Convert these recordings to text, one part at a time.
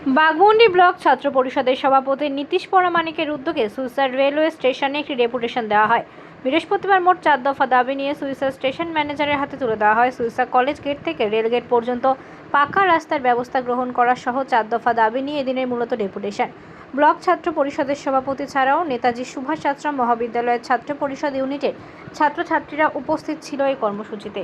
Baghmundi block ছাত্র পরিষদের সভাপতি নীতিশ পরামানিকের উদ্যোগে সুইসার রেলওয়ে স্টেশনে একটি ডেপুটেশন দেওয়া হয়। বৃহস্পতিবার মোট 4 দফা দাবি নিয়ে সুইসার স্টেশন ম্যানেজারের হাতে তুলে দেওয়া হয়। সুইসা কলেজ গেট থেকে রেলগেট পর্যন্ত পাকা রাস্তার ব্যবস্থা গ্রহণ করা সহ 4 দফা দাবি নিয়ে এদিনের মূলত ডেপুটেশন। ব্লক ছাত্র পরিষদের সভাপতি ছাড়াও নেতাজি সুভাষ আশ্রম মহাবিদ্যালয়ের ছাত্র পরিষদ ইউনিটের ছাত্রছাত্রীরা উপস্থিত ছিল এই কর্মসূচিতে।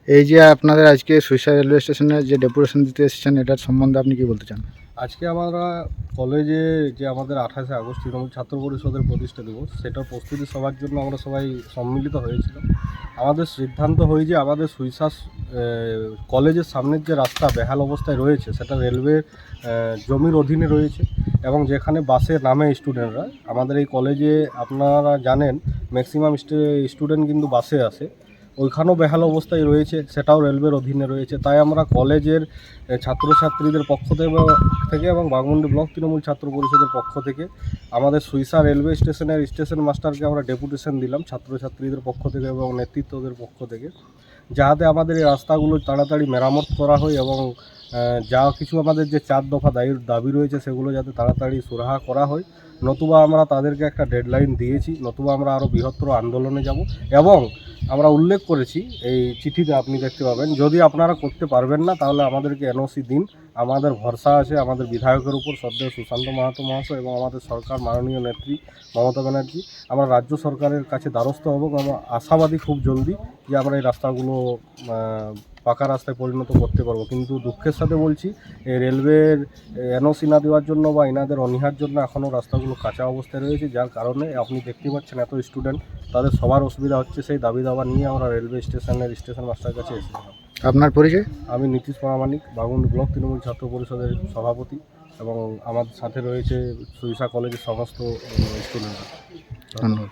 এই যে আপনাদের আজকে সুইসা রেলওয়ে স্টেশনে যে ডেপুটেশন দিতে এসেছেন, এটার সম্বন্ধে আপনি কি বলতে চান? আজকে আমরা কলেজে যে আমাদের 28শে আগস্ট তৃণমূল ছাত্র পরিষদের প্রতিষ্ঠা দিবস, সেটার প্রস্তুতি সবার জন্য আমরা সবাই সম্মিলিত হয়েছিলাম। আমাদের সিদ্ধান্ত হয় যে আমাদের সুইসা কলেজের সামনের যে রাস্তা বেহাল অবস্থায় রয়েছে, সেটা রেলওয়ে জমির অধীনে রয়েছে এবং যেখানে বাসে নামে স্টুডেন্টরা, আমাদের এই কলেজে আপনারা জানেন ম্যাক্সিমাম স্টুডেন্ট কিন্তু বাসে আসে, ওইখানেও বেহাল অবস্থায় রয়েছে, সেটাও রেলওয়ের অধীনে রয়েছে। তাই আমরা কলেজের ছাত্রছাত্রীদের পক্ষ থেকে এবং বাঘমুন্ডি ব্লক তৃণমূল ছাত্র পরিষদের পক্ষ থেকে আমাদের সুইসা রেলওয়ে স্টেশনের স্টেশন মাস্টারকে আমরা ডেপুটেশন দিলাম ছাত্রছাত্রীদের পক্ষ থেকে এবং নেতৃত্বদের পক্ষ থেকে, যাতে আমাদের এই রাস্তাগুলো তাড়াতাড়ি মেরামত করা হয় এবং যা কিছু আমাদের যে 4 দফা দাবি রয়েছে সেগুলো যাতে তাড়াতাড়ি সুরাহা করা হয়। নতুবা আমরা তাদেরকে একটা ডেডলাইন দিয়েছি, নতুবা আমরা আরও বৃহত্তর আন্দোলনে যাব এবং আমরা উল্লেখ করেছি এই চিঠিতে, আপনি দেখতে পাবেন, যদি আপনারা করতে পারবেন না তাহলে আমাদেরকে এনওসি দিন। আমাদের ভরসা আছে আমাদের বিধায়কের উপর, শ্রদ্ধেয় সুশান্ত মাহাতো মহাশয় এবং আমাদের সরকার মাননীয় নেত্রী মমতা ব্যানার্জি। আমরা রাজ্য সরকারের কাছে দ্বারস্থ হব। আমরা আশাবাদী খুব জলদি যে আমরা এই রাস্তাগুলো পাকা রাস্তায় পরিণত করতে পারবো। কিন্তু দুঃখের সাথে বলছি, এই রেলওয়ের এনওসি না দেওয়ার জন্য বা এনাদের অনীহার জন্য এখনও রাস্তাগুলো কাঁচা অবস্থায় রয়েছে, যার কারণে আপনি দেখতে পাচ্ছেন এত স্টুডেন্ট, তাদের সবার অসুবিধা হচ্ছে। সেই দাবি দাবা নিয়ে আমরা রেলওয়ে স্টেশন মাস্টারের কাছে এসেছিলাম। আপনার পরিচয়? আমি নীতিশ পরামানিক, বাঘমুন্ডি ব্লক তৃণমূল ছাত্র পরিষদের সভাপতি এবং আমার সাথে রয়েছে সুইসা কলেজের সমস্ত স্টুডেন্টরা। ধন্যবাদ।